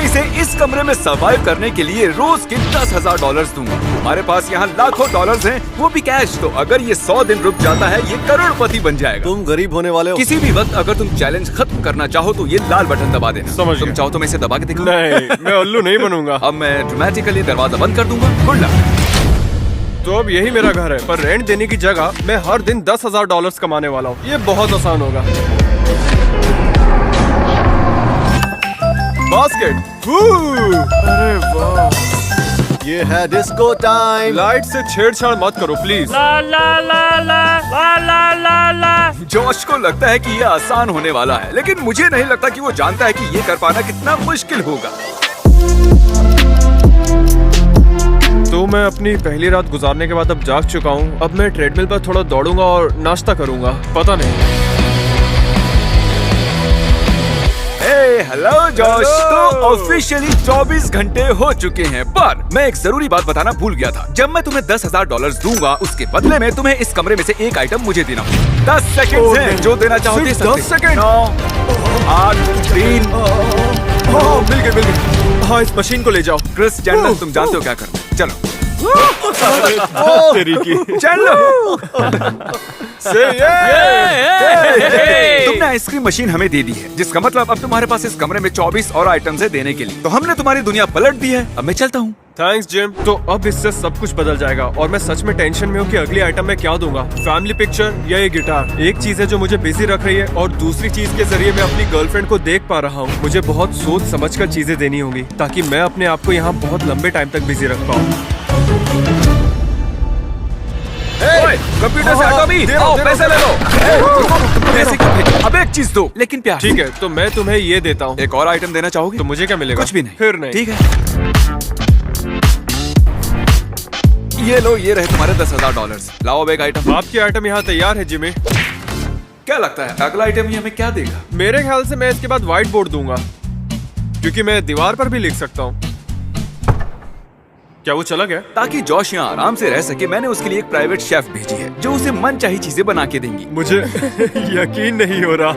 इसे इस कमरे में सर्वाइव करने के लिए रोज के $10,000 दूंगा। हमारे पास यहाँ लाखों डॉलर्स हैं, वो भी कैश। तो अगर ये 100 दिन रुक जाता है, ये करोड़पति बन जाएगा। तुम गरीब होने वाले हो। किसी भी वक्त अगर तुम चैलेंज खत्म करना चाहो तो ये लाल बटन दबा देना। समझ तुम गया। चाहो तो मैं इसे दबा के दिखाऊं? नहीं, मैं उल्लू नहीं बनूंगा। अब मैं ड्रामेटिकली दरवाजा बंद कर दूंगा। Good luck. तो अब यही मेरा घर है, पर रेंट देने की जगह मैं हर दिन $10,000 कमाने वाला हूँ। ये बहुत आसान होगा। बास्केट। अरे वाह, ये है डिस्को टाइम। लाइट से छेड़छाड़ मत करो please. La La La La La La La La. Josh को लगता है कि ये आसान होने वाला है, लेकिन मुझे नहीं लगता कि वो जानता है कि ये कर पाना कितना मुश्किल होगा। तो मैं अपनी पहली रात गुजारने के बाद अब जाग चुका हूँ। अब मैं ट्रेडमिल पर थोड़ा दौड़ूंगा और नाश्ता करूंगा। पता नहीं। Hello Josh. तो ऑफिशियली 24 घंटे हो चुके हैं, पर मैं एक जरूरी बात बताना भूल गया था। जब मैं तुम्हें $10,000 दूंगा, उसके बदले में तुम्हें इस कमरे में से एक आइटम मुझे देना होगा। 10 सेकंड हैं, जो देना चाहो दे सकते। 10 सेकंड। 9, 8, 3। हाँ, मिल गए। हाँ, इस मशीन को ले जाओ। क्रिस चैंडलर, तुम जानते हो क्या करना है। चलो। तेरी की। चलो। ये। तुमने आइसक्रीम मशीन हमें दे दी है, जिसका मतलब अब तुम्हारे पास इस कमरे में 24 और आइटम्स है देने के लिए। तो हमने तुम्हारी दुनिया पलट दी है। अब मैं चलता हूँ। Thanks gym. तो अब इससे सब कुछ बदल जाएगा और मैं सच में टेंशन में हूँ कि अगली आइटम मैं क्या दूंगा। फैमिली पिक्चर या ये गिटार। एक चीज है जो मुझे बिजी रख रही है और दूसरी चीज के जरिए मैं अपनी गर्लफ्रेंड को देख पा रहा हूँ। मुझे बहुत सोच समझ कर चीजें देनी होंगी ताकि मैं अपने आप को यहाँ बहुत लंबे टाइम तक बिजी रख पाऊँ। कंप्यूटर से हटो भी। आओ, पैसे ले लो। पैसे क्यों भेजो? अब एक चीज दो, लेकिन प्यार। ठीक है, तो मैं तुम्हें ये देता हूँ। एक और आइटम देना चाहोगे? तो मुझे क्या मिलेगा? कुछ भी नहीं। फिर नहीं। ठीक है, ये लो, ये रहे तुम्हारे $10,000। लाओ अब एक आइटम। आपकी आइटम यहाँ तैयार है जिमी। क्या लगता है अगला आइटम ये हमें क्या देगा? मेरे ख्याल से मैं इसके बाद व्हाइट बोर्ड दूंगा, क्योंकि मैं दीवार पर भी लिख सकता हूँ। क्या वो चला गया? ताकि जॉश यहाँ आराम से रह सके, मैंने उसके लिए एक प्राइवेट शेफ भेजी है जो उसे मनचाही चीजें बना के देंगी। मुझे यकीन नहीं हो रहा।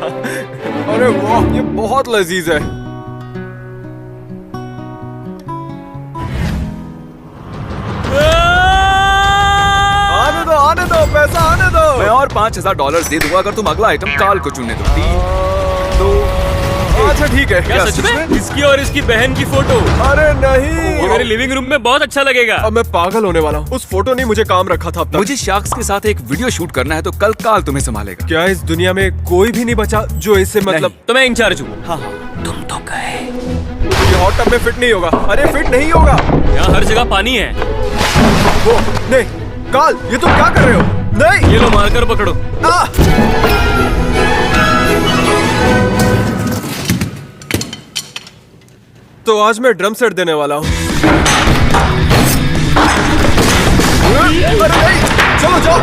अरे वाह, ये बहुत लजीज है। आने दो, पैसा आने दो। मैं और $5,000 दे दूंगा अगर तुम अगला आइटम काल को चुनने दो। 3, 2, अच्छा ठीक है। क्या सच में? इसकी और इसकी बहन की फोटो। अरे नहीं, ये मेरे लिविंग रूम में बहुत अच्छा लगेगा। अब मैं पागल होने वाला हूँ। उस फोटो ने मुझे काम रखा था अब तक। मुझे शार्क्स के साथ एक वीडियो शूट करना है, तो कल काल तुम्हें संभालेगा। क्या इस दुनिया में कोई भी नहीं बचा जो इससे मतलब? तो मैं इंचार्ज हूँ। हाँ हाँ। तुम तो गए। ये हॉट टब में फिट नहीं होगा। अरे फिट नहीं होगा। यहाँ हर जगह पानी है। वो नहीं, काल ये तुम क्या कर रहे हो? नहीं, ये लो, मारकर पकड़ो। तो आज मैं ड्रम सेट देने वाला हूँ। अरे नहीं, चलो जाओ।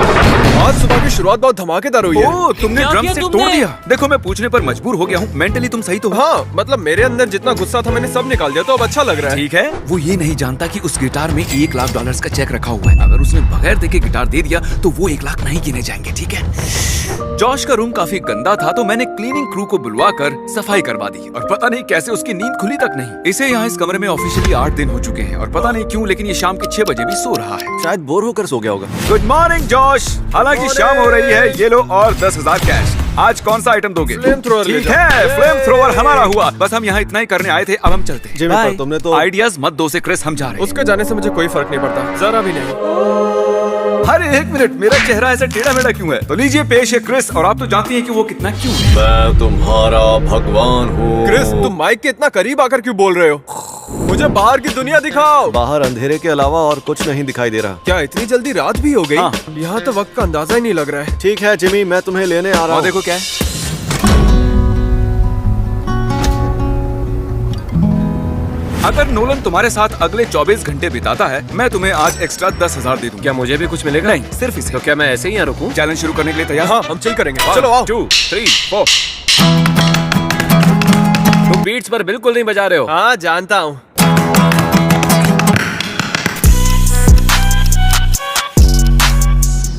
आज सुबह की शुरुआत बहुत धमाकेदार हुई है। ओह, तुमने क्या ड्रम किया से तुमने? तोड़ दिया। देखो, मैं पूछने पर मजबूर हो गया हूँ। मेंटली तुम सही तो हो? हाँ, मतलब मेरे अंदर जितना गुस्सा था मैंने सब निकाल दिया, तो अब अच्छा लग रहा है। ठीक है। वो ये नहीं जानता कि उस गिटार में $1,00,000 का चेक रखा हुआ है। अगर उसने बगैर देखे गिटार दे दिया तो वो 1 लाख नहीं गिने जाएंगे। ठीक है। जॉश का रूम काफी गंदा था, तो मैंने क्लीनिंग क्रू को बुलवाकर सफाई करवा दी, और पता नहीं कैसे उसकी नींद खुली तक नहीं। इसे यहाँ इस कमरे में ऑफिशियली 8 दिन हो चुके हैं, और पता नहीं क्यों, लेकिन ये शाम के 6 बजे भी सो रहा है। शायद बोर होकर सो गया होगा। Good morning Josh. हालांकि शाम हो रही है। ये लो और 10,000 कैश। आज कौन सा आइटम दोगे? फ्लेम थ्रोअर ले ठीक जाओ। है, फ्लेम थ्रोअर हमारा हुआ। बस हम यहाँ इतना ही करने आए थे, अब हम चलते हैं। जिमी, पर तुमने तो आइडियाज मत दो से क्रिस, हम जा रहे हैं। उसके जाने से मुझे कोई फर्क नहीं पड़ता, जरा भी नहीं। अरे एक मिनट, मेरा चेहरा ऐसा टेढ़ा मेढ़ा क्यों है? तो लीजिए पेश है क्रिस, और आप तो जानती हैं कि वो कितना क्यूट है। मैं तुम्हारा भगवान हूँ। क्रिस, तुम माइक के इतना करीब आकर क्यों बोल रहे हो? मुझे बाहर की दुनिया दिखाओ। बाहर अंधेरे के अलावा और कुछ नहीं दिखाई दे रहा। क्या इतनी जल्दी रात भी हो गई? हाँ। यहाँ तो वक्त का अंदाजा ही नहीं लग रहा है। ठीक है जिमी, मैं तुम्हें लेने आ रहा और हूँ। देखो क्या है। अगर नोलन तुम्हारे साथ अगले 24 घंटे बिताता है, मैं तुम्हें आज एक्स्ट्रा 10,000 दे दूंगा। क्या मुझे भी कुछ मिलेगा? नहीं, सिर्फ इसे। तो क्या मैं ऐसे ही यहाँ रुकूं? चैलेंज शुरू करने के लिए तैयार? हाँ, हम चिल करेंगे। चलो आओ। 2, 3, 4। तुम बीट्स पर बिल्कुल नहीं बजा रहे हो। हाँ, जानता हूँ।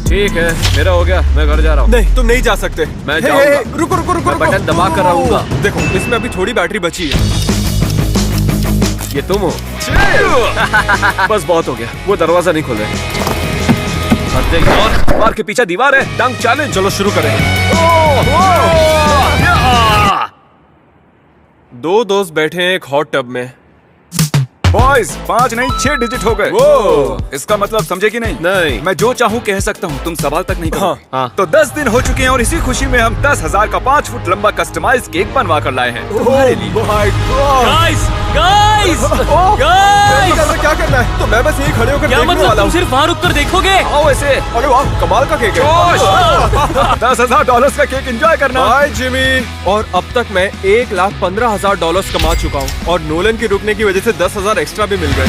ठीक है, मेरा हो गया, मैं घर जा रहा हूँ। नहीं, तुम नहीं जा सकते। मैं हे, जाऊंगा। हे, रुको रुको रुको मैं रुको। बटन दबा कर रहूंगा। देखो, इसमें अभी थोड़ी बैटरी बची है। ये तुम हो। बस बहुत हो गया, वो दरवाजा नहीं खोल रहे। मार के पीछे दीवार है। डंक चैलेंज। चलो शुरू करें। दो दोस्त बैठे हैं एक हॉट टब में। बॉयज 5 नहीं 6 डिजिट हो गए। वो इसका मतलब समझे कि नहीं? नहीं। मैं जो चाहूँ कह सकता हूँ, तुम सवाल तक नहीं करो। हाँ। तो 10 दिन हो चुके हैं और इसी खुशी में हम 10,000 का 5 फुट लंबा कस्टमाइज केक बनवा कर लाए हैं तुम्हारे लिए। गाइस गाइस गाइस क्या करना है? तो मैं बस यही खड़े होकर क्या देखने मतलब वाला तुम हूँ। सिर्फ वहाँ रुक कर देखोगे? आओ ऐसे। अरे वाह, कमाल का केक है। $10,000 का केक एंजॉय करना। हाय जिमी। और अब तक मैं $1,15,000 कमा चुका हूँ और नोलन के रुकने की वजह से 10,000 एक्स्ट्रा भी मिल गए।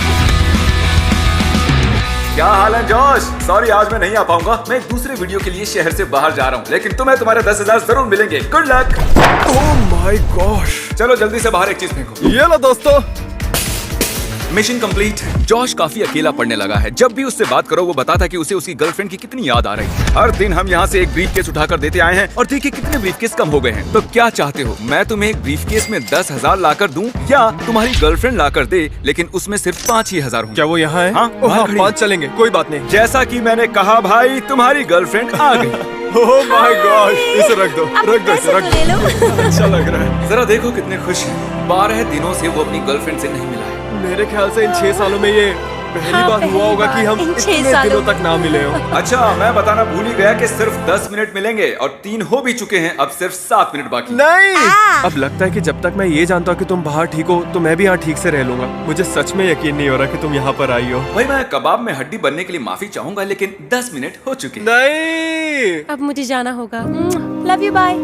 क्या हाल है जॉश? सॉरी आज मैं नहीं आ पाऊंगा, मैं एक दूसरे वीडियो के लिए शहर से बाहर जा रहा हूँ, लेकिन तुम्हें तुम्हारे 10,000 जरूर मिलेंगे। Good luck. Oh my gosh. चलो जल्दी से बाहर एक चीज फेंको। ये लो दोस्तों। Mission complete. जॉश काफी अकेला पड़ने लगा है। जब भी उससे बात करो वो बताता कि उसे उसकी गर्लफ्रेंड की कितनी याद आ रही है। हर दिन हम यहाँ से एक ब्रीफकेस उठाकर देते आए हैं और देखिए कितने ब्रीफकेस कम हो गए हैं। तो क्या चाहते हो, मैं तुम्हें एक ब्रीफकेस में 10,000 लाकर दूं या तुम्हारी गर्लफ्रेंड लाकर दे, लेकिन उसमें सिर्फ 5 ही हजार होंगे। क्या वो यहाँ है? हाँ, ओह, वहाँ खड़ी 5 चलेंगे, कोई बात नहीं। जैसा कि मैंने कहा भाई, तुम्हारी गर्लफ्रेंड आ गई। ओह माय गॉश, इसे रख दो, रख दो, इसे रख दो। अच्छा लग रहा है। जरा देखो कितने खुश हैं। 12 दिनों से वो अपनी गर्लफ्रेंड से नहीं मिला है। मेरे ख्याल से इन 6 सालों में ये पहली बार हुआ होगा कि हम इतने दिनों तक ना मिले हो। अच्छा, मैं बताना भूल ही गया कि सिर्फ 10 मिनट मिलेंगे और 3 हो भी चुके हैं। अब सिर्फ 7 मिनट बाकी। नहीं। अब लगता है कि जब तक मैं ये जानता हूँ कि तुम बाहर ठीक हो तो मैं भी यहाँ ठीक से रह लूंगा। मुझे सच में यकीन नहीं हो रहा कि तुम यहाँ पर आई हो। भाई मैं कबाब में हड्डी बनने के लिए माफी चाहूंगा, लेकिन 10 मिनट हो चुके हैं। नहीं। अब मुझे जाना होगा। Love you, bye.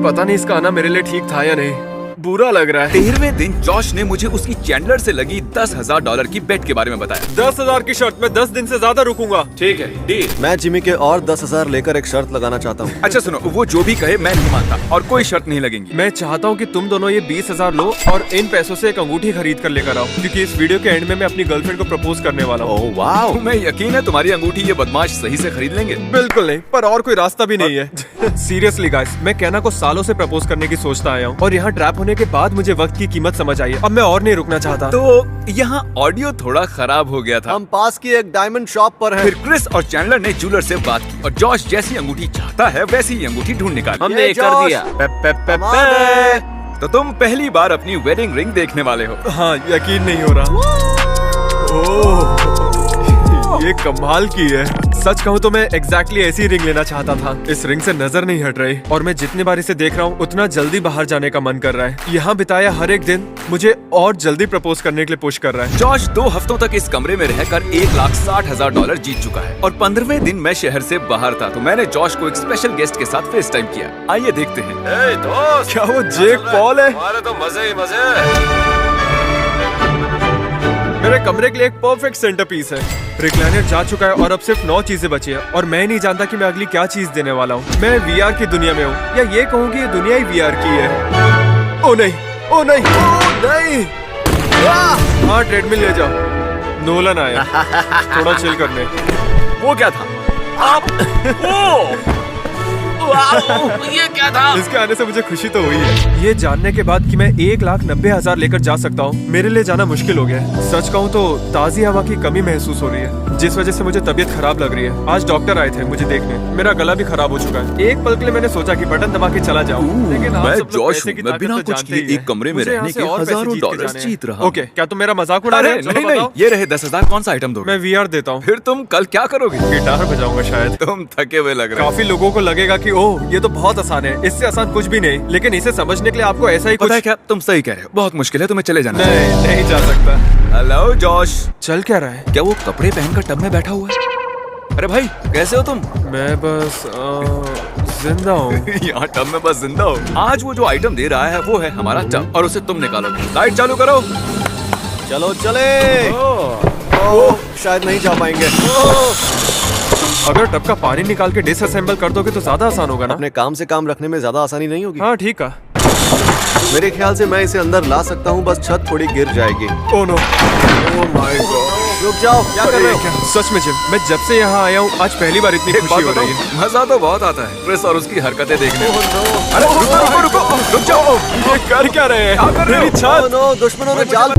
पता नहीं इसका आना मेरे लिए ठीक था या नहीं। बुरा लग रहा है। 13वें दिन जॉश ने मुझे उसकी चैंडलर से लगी $10,000 की बेट के बारे में बताया। 10,000 की शर्त में 10 दिन से ज्यादा रुकूंगा। ठीक है, डील। मैं जिमी के और 10,000 लेकर एक शर्त लगाना चाहता हूँ। अच्छा सुनो, वो जो भी कहे मैं नहीं मानता और कोई शर्त नहीं लगेंगी। मैं चाहता हूँ कि तुम दोनों ये 20,000 लो और इन पैसों से एक अंगूठी खरीद कर लेकर आओ, क्योंकि इस वीडियो के एंड में मैं अपनी गर्लफ्रेंड को प्रपोज करने वाला हूँ। ओह वाह। तुम्हें यकीन है तुम्हारी अंगूठी ये बदमाश सही से खरीद लेंगे? बिल्कुल नहीं, पर और कोई रास्ता भी नहीं है। सीरियसली गाइस, मैं कहना को सालों से प्रपोज करने की सोचता आया हूँ और यहाँ ट्रैप होने के बाद मुझे वक्त की कीमत समझ आई है। अब मैं और नहीं रुकना चाहता। तो यहाँ ऑडियो थोड़ा खराब हो गया था। हम पास की एक डायमंड शॉप पर हैं। फिर क्रिस और चैंडलर ने ज्वेलर से बात की और जॉश जैसी अंगूठी चाहता है वैसी ही अंगूठी ढूंढ निकाली। हमने ये कर दिया। तो तुम पहली बार अपनी वेडिंग रिंग देखने वाले हो। हाँ, यकीन नहीं हो रहा। ओह, ये कमाल की है। सच कहूँ तो मैं एग्जैक्टली ऐसी रिंग लेना चाहता था। इस रिंग से नजर नहीं हट रही और मैं जितनी बार इसे देख रहा हूँ उतना जल्दी बाहर जाने का मन कर रहा है। यहाँ बिताया हर एक दिन मुझे और जल्दी प्रपोज करने के लिए पुश कर रहा है। जॉश 2 हफ्तों तक इस कमरे में रहकर $1,60,000 जीत चुका है और 15वें दिन मैं शहर से बाहर था, तो मैंने जॉश को एक स्पेशल गेस्ट के साथ फेस टाइम किया। आइए देखते हैं। दोस्त, क्या वो जेक पॉल है? हमारे तो मजे ही मजे। मेरे कमरे के लिए एक परफेक्ट सेंटर पीस है। रिक्लाइनर जा चुका है और अब सिर्फ 9 चीजें बची है और मैं नहीं जानता कि मैं अगली क्या चीज देने वाला हूँ। मैं VR की दुनिया में हूँ या ये कहूँ कि ये दुनिया ही VR की है। ओ नहीं, ओ नहीं, ओ नहीं। हाँ, ट्रेडमिल ले जाओ। नोलन आया थोड़ा चिल करने। वो क्या था? ये क्या था? इसके आने से मुझे खुशी तो हुई है, ये जानने के बाद कि मैं 1,90,000 लेकर जा सकता हूँ। मेरे लिए जाना मुश्किल हो गया है। सच कहूँ तो ताज़ी हवा की कमी महसूस हो रही है, जिस वजह से मुझे तबीयत खराब लग रही है। आज डॉक्टर आए थे मुझे देखने। मेरा गला भी खराब हो चुका है। एक पल के लिए मैंने सोचा कि बटन दबा के चला जाऊँ, लेकिन आप मैं सब लोग जॉश पैसे की हूँ, मैं ताकत बिना तो कुछ जानते ही किए हैं। एक कमरे में मुझे यहाँ रहने से के और पैसे हजारों जीत के डॉलर्स जाने हैं। जीत रहा हूँ। ओके, क्या तुम मेरा मजाक उड़ा रहे अरे हो? नहीं चलो नहीं, बताओ। ये रहे 10,000। कौन सा आइटम दोगे? मैं VR देता हूँ। फिर तुम कल क्या करोगे? गिटार बजाऊंगा शायद। तुम थके हुए लग रहे हो। काफी लोगों को लगेगा कि ओह ये तो बहुत आसान है, इससे आसान कुछ भी नहीं, लेकिन इसे समझने के लिए आपको ऐसा ही कुछ। पता है क्या, तुम सही कह रहे हो, बहुत मुश्किल है, तुम्हें चले जाना। नहीं, नहीं जा सकता। Hello Josh. चल क्या रहा है? क्या वो कपड़े पहनकर टब में बैठा हुआ है? अरे भाई कैसे हो तुम? मैं बस जिंदा हूँ। यहाँ टब में बस जिंदा हो। आज वो जो आइटम दे रहा है वो है हमारा टब और उसे तुम निकालोगे। लाइट चालू करो। चलो चले। ओह, शायद नहीं जा पाएंगे। अगर टब का पानी निकाल के डिसअसेंबल कर दोगे तो ज्यादा आसान होगा ना? अपने काम से काम रखने में ज्यादा आसानी नहीं होगी? हाँ ठीक है। मेरे ख्याल से मैं इसे अंदर ला सकता हूँ, बस छत थोड़ी गिर जाएगी। Oh no, oh my god. रुक जाओ, क्या कर रहे हो? क्या? सच में जिम, मैं जब से यहाँ आया हूँ आज पहली बार इतनी एक बात खुशी हो रही है। बताऊं, मजा तो बहुत आता है क्रिस और उसकी हरकतें देखने में। नो। अरे रुको रुको रुको, रुक जाओ। ये कर क्या रहे हैं? क्या कर रहे हो? मेरी छत। नो, दुश्मनों ने जाल